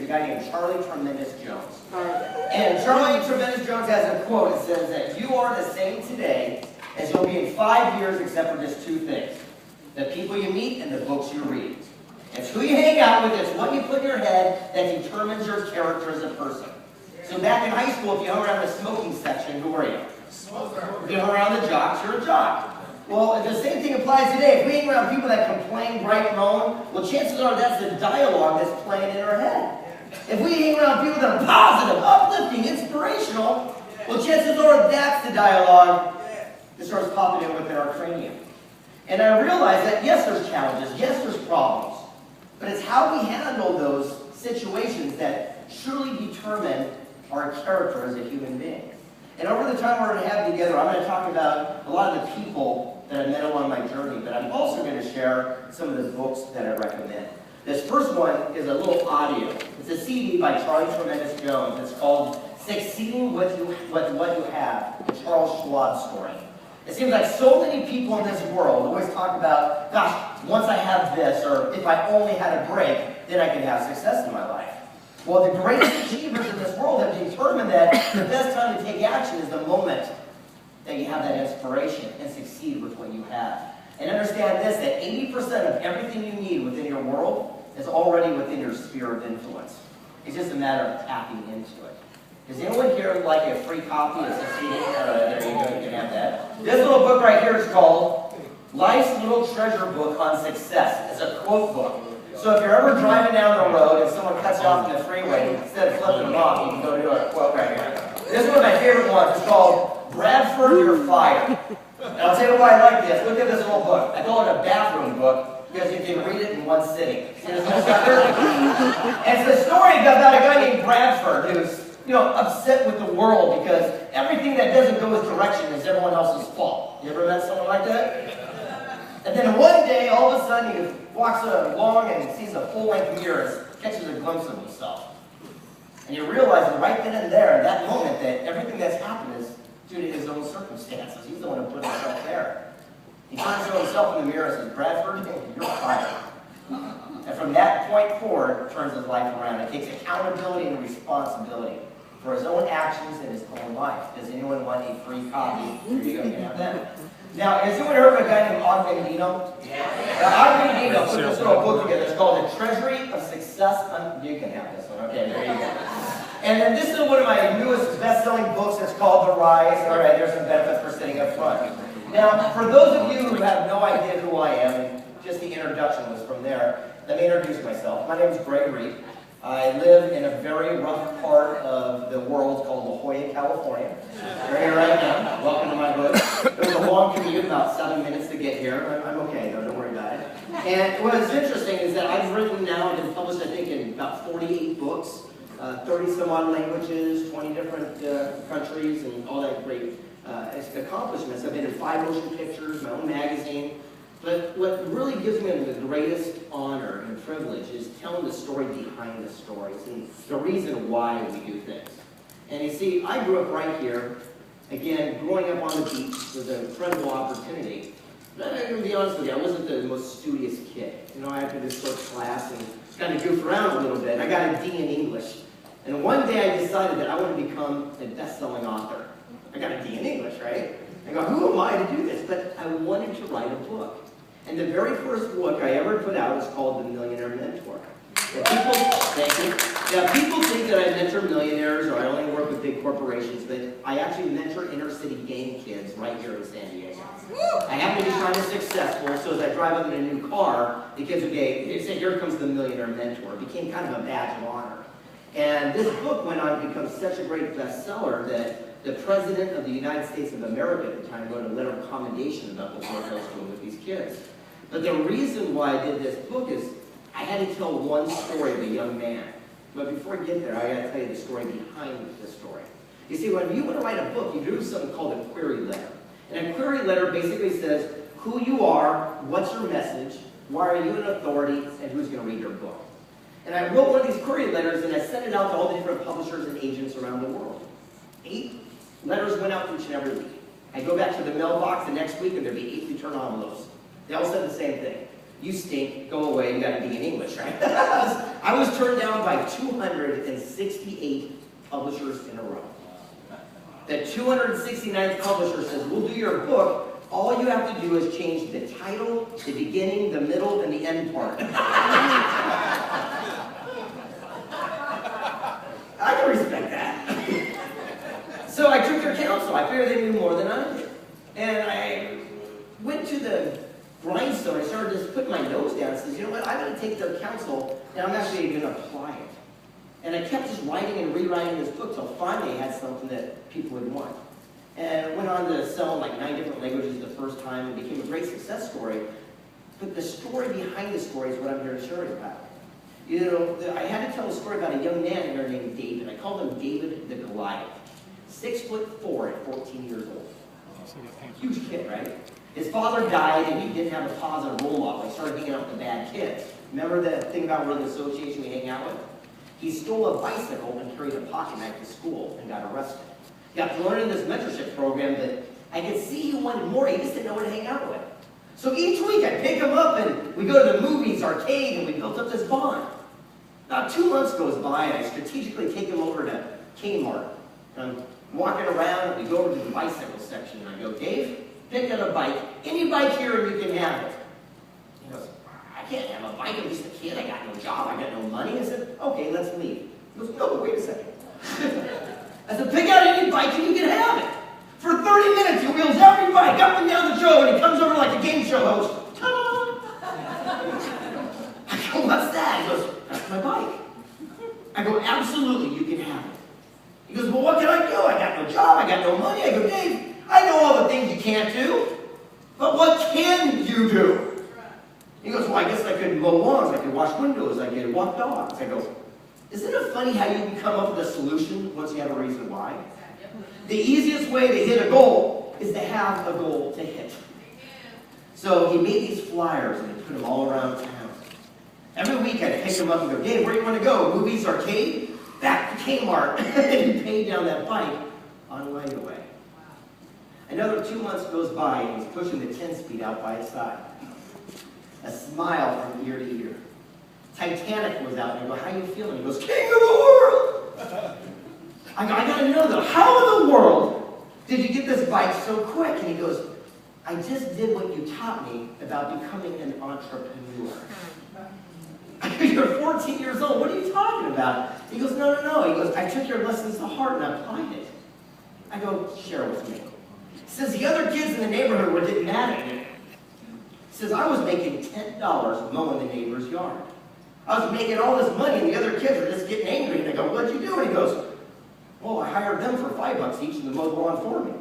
guy named Charlie Tremendous Jones. And Charlie Tremendous Jones has a quote that says that you are the same today as you'll be in 5 years except for just two things. The people you meet and the books you read. It's who you hang out with, it's what you put in your head that determines your character as a person. So back in high school, if you hung around the smoking section, who were you? If you hung around the jocks, you're a jock. Well, the same thing applies today. If we hang around people that complain, gripe, moan, well, chances are that's the dialogue that's playing in our head. If we hang around people that are positive, uplifting, inspirational, well, chances are that's the dialogue that starts popping in within our cranium. And I realize that, yes, there's challenges, yes, there's problems, but it's how we handle those situations that truly determine our character as a human being. And over the time we're going to have together, I'm going to talk about a lot of the people that I've met along my journey, but I'm also going to share some of the books that I recommend. This first one is a little audio. It's a CD by Charlie Tremendous Jones. It's called Succeeding with What You Have, the Charles Schwab story. It seems like so many people in this world always talk about, gosh, once I have this, or if I only had a break, then I can have success in my life. Well, the greatest achievers in this world have determined that the best time to take action is the moment that you have that inspiration and succeed with what you have. And understand this, that 80% of everything you need within your world is already within your sphere of influence. It's just a matter of tapping into it. Does anyone here like a free copy of Succeeding? There you go, you can have that. This little book right here is called Life's Little Treasure Book on Success. It's a quote book. So if you're ever driving down the road and someone cuts you off in the freeway, instead of flipping them off, you can go to a quote right here. This is one of my favorite ones. It's called Bradford, You're Fired. And I'll tell you why I like this. Look at this little book. I call it a bathroom book because you can read it in one sitting. See this little sucker? And it's a story about a guy named Bradford who's upset with the world because everything that doesn't go his direction is everyone else's fault. You ever met someone like that? And then one day, all of a sudden, he walks along and sees a full-length mirror, catches a glimpse of himself. And he realizes right then and there, in that moment, that everything that's happened is due to his own circumstances. He's the one who put himself there. He turns to himself in the mirror and says, Bradford, you're fired. And from that point forward, turns his life around. It takes accountability and responsibility for his own actions in his own life. Does anyone want a free copy? Here you go, you can have that. Now, has anyone heard of a guy named Og Mandino? Og Mandino put this little book together. It's called The Treasury of Success. You can have this one. Okay, there you go. And then this is one of my newest best-selling books. It's called The Rise. All right, there's some benefits for sitting up front. Now, for those of you who have no idea who I am, and just the introduction was from there, let me introduce myself. My name is Gregory. I live in a very rough part of the world called La Jolla, California. We're here right now. Welcome to my hood. It was a long commute, about 7 minutes to get here. I'm okay, though. Don't worry about it. And what's interesting is that I've written now and been published, I think, in about 48 books, 30-some-odd languages, 20 different countries, and all that great accomplishments. I've been in 5 motion pictures, my own magazine. But what really gives me the greatest honor and privilege is telling the story behind the stories and the reason why we do things. And you see, I grew up right here. Again, growing up on the beach was an incredible opportunity. But I'm going to be honest with you, I wasn't the most studious kid. I had to just go to class and kind of goof around a little bit. I got a D in English. And one day I decided that I want to become a best-selling author. I got a D in English, right? I go, who am I to do this? But I wanted to write a book. And the very first book I ever put out was called The Millionaire Mentor. Now, people think that I mentor millionaires or I only work with big corporations, but I actually mentor inner-city gang kids right here in San Diego. I happen to be trying to be successful, so as I drive up in a new car, the kids would say, here comes the Millionaire Mentor. It became kind of a badge of honor. And this book went on to become such a great bestseller that the President of the United States of America at the time wrote a letter of commendation about the work I was doing with these kids. But the reason why I did this book is I had to tell one story of a young man. But before I get there, I got to tell you the story behind the story. You see, when you want to write a book, you do something called a query letter. And a query letter basically says who you are, what's your message, why are you an authority, and who's going to read your book. And I wrote one of these query letters, and I sent it out to all the different publishers and agents around the world. 8 letters went out each and every week. I go back to the mailbox the next week, and there'd be 8 return envelopes. They all said the same thing. You stink, go away, you gotta be in English, right? I was turned down by 268 publishers in a row. The 269th publisher says, we'll do your book. All you have to do is change the title, the beginning, the middle, and the end part. I can respect that. So I took their counsel. I figured they knew more than I did. And I went to the grindstone. I started just putting my nose down and says, you know what, I'm going to take their counsel and I'm actually going to apply it. And I kept just writing and rewriting this book till finally I had something that people would want. And it went on to sell in like 9 different languages the first time and became a great success story. But the story behind the story is what I'm here to share you about. You know, I had to tell a story about a young man here named David. I called him David the Goliath. 6'4" at 14 years old. Huge kid, right? His father died and he didn't have a positive role model. He started hanging out with the bad kids. Remember that thing about we're in the association we hang out with? He stole a bicycle and carried a pocket knife to school and got arrested. He got thrown in this mentorship program that I could see he wanted more. He just didn't know where to hang out with. So each week I pick him up and we go to the movies, arcade, and we built up this bond. About 2 months goes by and I strategically take him over to Kmart. I'm walking around and we go over to the bicycle section and I go, Dave, pick up a bike. Any bike here and you can have it. He goes, I can't have a bike. I'm just a kid. I got no job. I got no money. I said, okay, let's leave. He goes, no, wait a second. I said, pick out any bike and you can have it. For 30 minutes, he wheels every bike up and down the show and he comes over like a game show host. Ta-da! I go, what's that? He goes, that's my bike. I go, absolutely, you can have it. He goes, well, what can I do? I got no job. I got no money. I go, Dave, I know all the things you can't do, but what can you do? He goes, well, I guess I could mow lawns. I could wash windows. I could walk dogs. I go, isn't it funny how you can come up with a solution once you have a reason why? The easiest way to hit a goal is to have a goal to hit. So he made these flyers and he put them all around town. Every week I'd pick him up and go, Dave, where do you want to go? Movies, arcade? Back to Kmart. And he paid down that bike on Light Away. Another 2 months goes by and he's pushing the 10-speed out by his side. A smile from ear to ear. Titanic was out and I go, how you feeling? He goes, king of the world! I go, I gotta know though, how in the world did you get this bike so quick? And he goes, I just did what you taught me about becoming an entrepreneur. I go, you're 14 years old, what are you talking about? He goes, no. He goes, I took your lessons to heart and I applied it. I go, share with me. He says, the other kids in the neighborhood were getting mad at me. He says, I was making $10 mowing the neighbor's yard. I was making all this money and the other kids were just getting angry. And I go, what'd you do? And he goes, well, I hired them for $5 each and they mowed the lawn for me.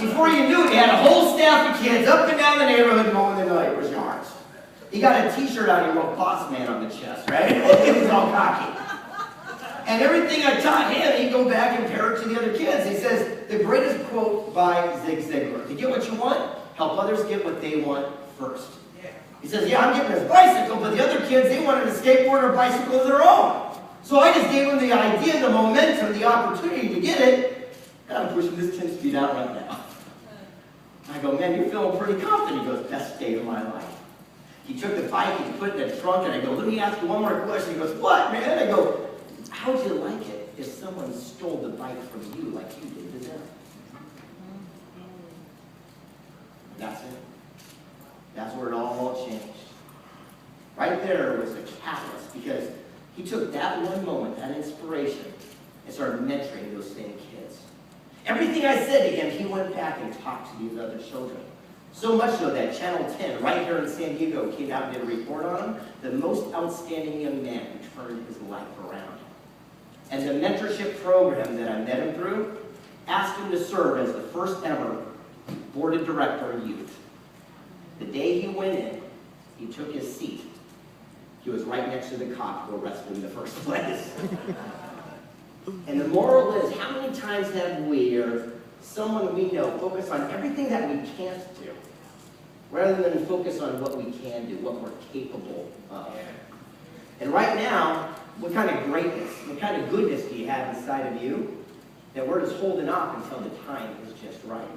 Before you knew it, he had a whole staff of kids up and down the neighborhood mowing the neighbor's yards. He got a t-shirt on, he wrote Boss Man on the chest, right? He was all cocky. And everything I taught him, he'd go back and pair it to the other kids. He says, the greatest quote by Zig Ziglar, to get what you want, help others get what they want first. He says, yeah, I'm getting this bicycle, but the other kids, they wanted a skateboard or bicycle of their own. So I just gave them the idea, the momentum, the opportunity to get it, and I'm pushing this 10-speed out right now. I go, man, you're feeling pretty confident. He goes, best day of my life. He took the bike, he put it in the trunk, and I go, let me ask you one more question. He goes, what, man? I go, how'd you like it if someone stole the bike from you like you did to them? That's it. That's where it all changed. Right there was a catalyst, because he took that one moment, that inspiration, and started mentoring those same kids. Everything I said to him, he went back and talked to these other children. So much so that Channel 10, right here in San Diego, came out and did a report on him, the most outstanding young man who turned his life around. And the mentorship program that I met him through asked him to serve as the first ever board of director of youth. The day he went in, he took his seat. He was right next to the cop who arrested him in the first place. And the moral is, how many times have we, or someone we know, focus on everything that we can't do, rather than focus on what we can do, what we're capable of? And right now, what kind of greatness, what kind of goodness do you have inside of you that we're just holding off until the time is just right?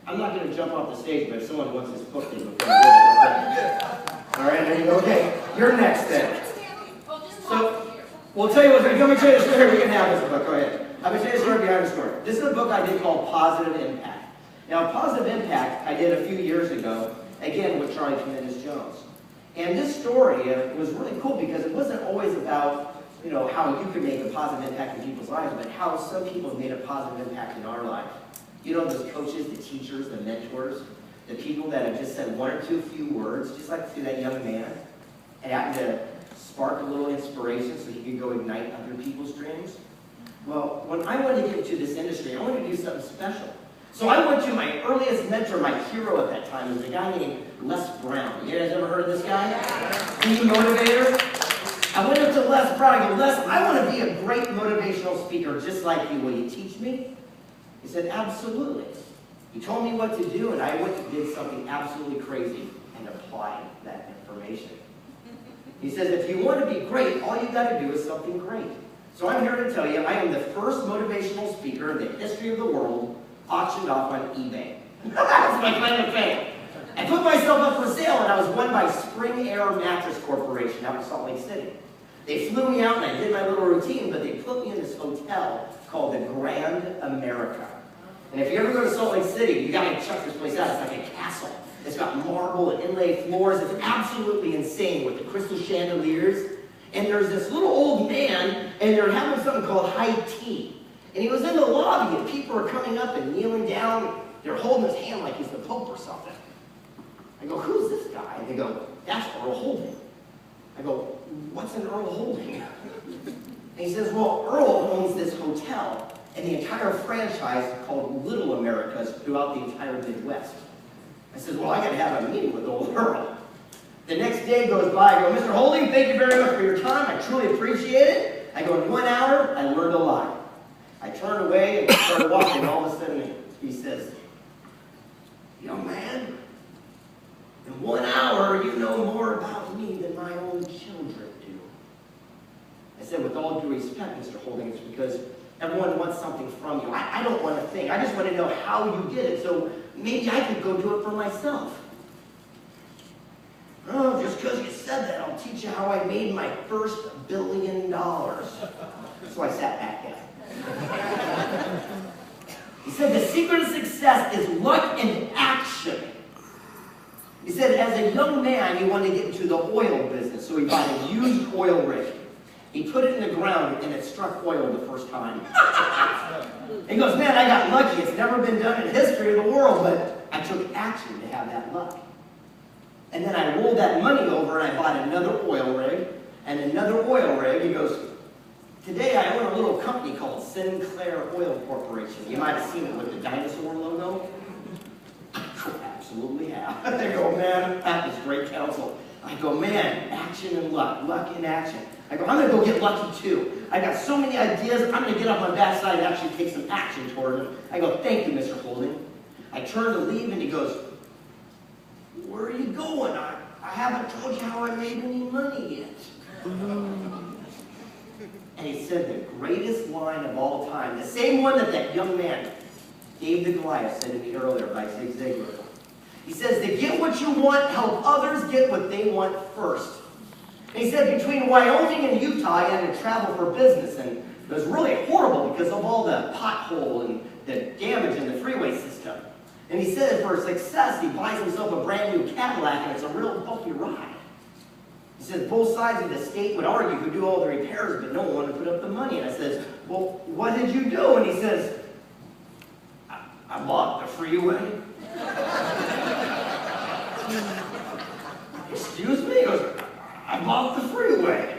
I'm not going to jump off the stage, but if someone wants this book, they will come with it. All right, there you go. Okay, you're next then. So, we'll tell you what, let me tell you the story. We can have this book. Go ahead. I'm going to tell you the story behind the story. This is a book I did called Positive Impact. Now, Positive Impact I did a few years ago, again with Charlie Tremendous Jones. And this story was really cool because it wasn't always about, you know, how you could make a positive impact in people's lives, but how some people have made a positive impact in our life. You know, those coaches, the teachers, the mentors, the people that have just said one or two few words, just like to that young man, and happened to spark a little inspiration so he could go ignite other people's dreams. Well, when I wanted to get into this industry, I wanted to do something special. So I went to my earliest mentor, my hero at that time, was a guy named Les Brown. You guys ever heard of this guy? The motivator. I went up to Les Brown. I go, Les, I want to be a great motivational speaker just like you. Will you teach me? He said, absolutely. He told me what to do, and I went and did something absolutely crazy and applied that information. He says, if you want to be great, all you got to do is something great. So I'm here to tell you, I am the first motivational speaker in the history of the world auctioned off on eBay. That's my claim to fame. I put myself up for sale, and I was won by Spring Air Mattress Corporation out in Salt Lake City. They flew me out, and I did my little routine, but they put me in this hotel called the Grand America. And if you ever go to Salt Lake City, you got to check this place out. It's like a castle. It's got marble and inlaid floors. It's absolutely insane with the crystal chandeliers. And there's this little old man, and they're having something called high tea. And he was in the lobby, and people are coming up and kneeling down. They're holding his hand like he's the Pope or something. I go, who's this guy? And they go, that's Earl Holding. I go, what's an Earl Holding? And he says, well, Earl owns this hotel and the entire franchise called Little Americas throughout the entire Midwest. I said, well, I got to have a meeting with old Earl. The next day goes by. I go, Mr. Holding, thank you very much for your time. I truly appreciate it. I go, in 1 hour, I learned a lot. I turned away and started walking, and all of a sudden he says, young man, in 1 hour, you know more about me than my own children do. I said, with all due respect, Mr. Holding, it's because everyone wants something from you. I don't want a thing. I just want to know how you did it, so maybe I could go do it for myself. Oh, just because you said that, I'll teach you how I made my first $1 billion. So I sat back down. He said, the secret of success is luck and action. He said, as a young man, he wanted to get into the oil business, so he bought a used oil rig. He put it in the ground, and it struck oil the first time. He goes, man, I got lucky. It's never been done in history of the world, but I took action to have that luck. And then I rolled that money over, and I bought another oil rig, and another oil rig. He goes, today I own a little company called Sinclair Oil Corporation. You might have seen it with the dinosaur logo. Absolutely have. They go, man, that was great counsel. I go, man, action and luck, luck in action. I go, I'm going to go get lucky too. I got so many ideas, I'm going to get off my backside and actually take some action toward them. I go, thank you, Mr. Holding. I turn to leave, and he goes, where are you going? I haven't told you how I made any money yet. And he said the greatest line of all time, the same one that young man, Dave the Goliath, said to me earlier by Zig Ziglar. He says, to get what you want, help others get what they want first. And he said, between Wyoming and Utah, I had to travel for business, and it was really horrible because of all the pothole and the damage in the freeway system. And he said for success, he buys himself a brand new Cadillac, and it's a real bumpy ride. He said both sides of the state would argue who do all the repairs, but no one wanted to put up the money. And I says, well, what did you do? And he says, I bought the freeway. Excuse me? He goes, I bought the freeway.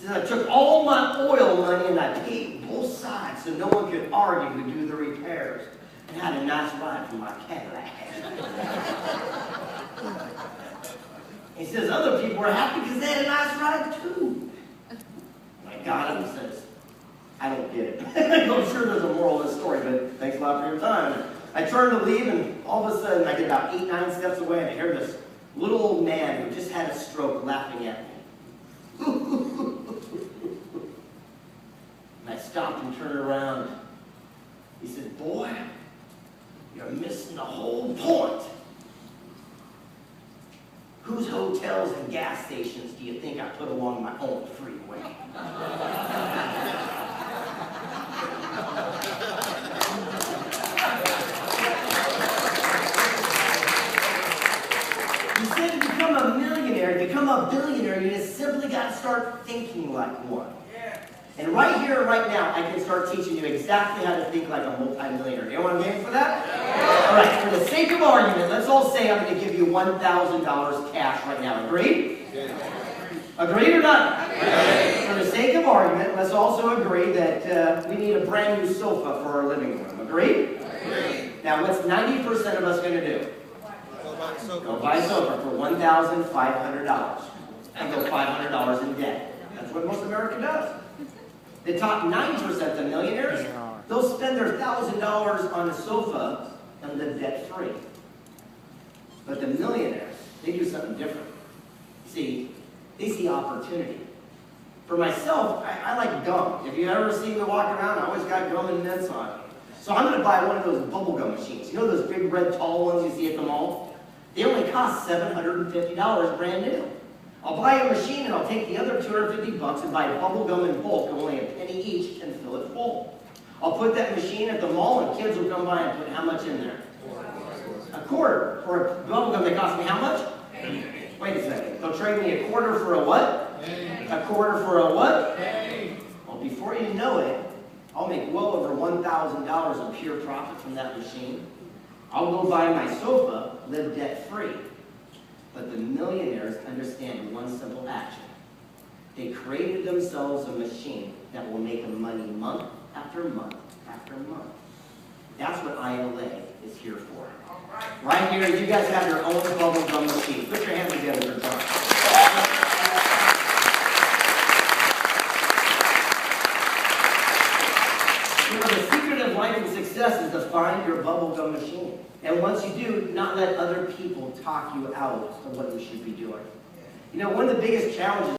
He says, I took all my oil money and I paid both sides so no one could argue to do the repairs. And had a nice ride from my Cadillac. He says other people were happy because they had a nice ride too. And I got him and says, I don't get it. I'm sure there's a moral to the story, but thanks a lot for your time. I turned to leave, and all of a sudden I get about 8, 9 steps away, and I hear this little old man who just had a stroke laughing at me. And I stopped and turned around. He said, boy, you're missing missing the whole point. Whose hotels and gas stations do you think I put along my own freeway? You said to become a millionaire, to become a billionaire, you just simply got to start thinking like one. And right here and right now, I can start teaching you exactly how to think like a multi-millionaire. You know what I'm game for that? Yeah. All right, for the sake of argument, let's all say I'm going to give you $1,000 cash right now. Agreed? Yeah. Agreed or not? Yeah. For the sake of argument, let's also agree that we need a brand new sofa for our living room. Agreed? Agreed. Now, what's 90% of us going to do? Go buy a sofa for $1,500 and go $500 in debt. That's what most America does. The top 9% of millionaires, they'll spend their $1,000 on a sofa and live debt-free. But the millionaires, they do something different. See, they see opportunity. For myself, I like gum. If you ever see me walk around, I always got gum and mints on me. So I'm going to buy one of those bubblegum machines. You know those big red tall ones you see at the mall? They only cost $750 brand new. I'll buy a machine and I'll take the other $250 and buy bubble gum in bulk, only a penny each, and fill it full. I'll put that machine at the mall and kids will come by and put how much in there? A quarter. For a bubble gum that cost me how much? Wait a second. They'll trade me a quarter for a what? A quarter for a what? Well, before you know it, I'll make well over $1,000 of pure profit from that machine. I'll go buy my sofa, live debt-free. But the millionaires understand one simple action. They created themselves a machine that will make them money month after month after month. That's what iLA is here for. Right here, you guys have your own bubble gum machine. Put your hands together for John. You know, the secret of life and success is to find your bubble gum machine. And once you do, not let other people talk you out of what you should be doing. You know, one of the biggest challenges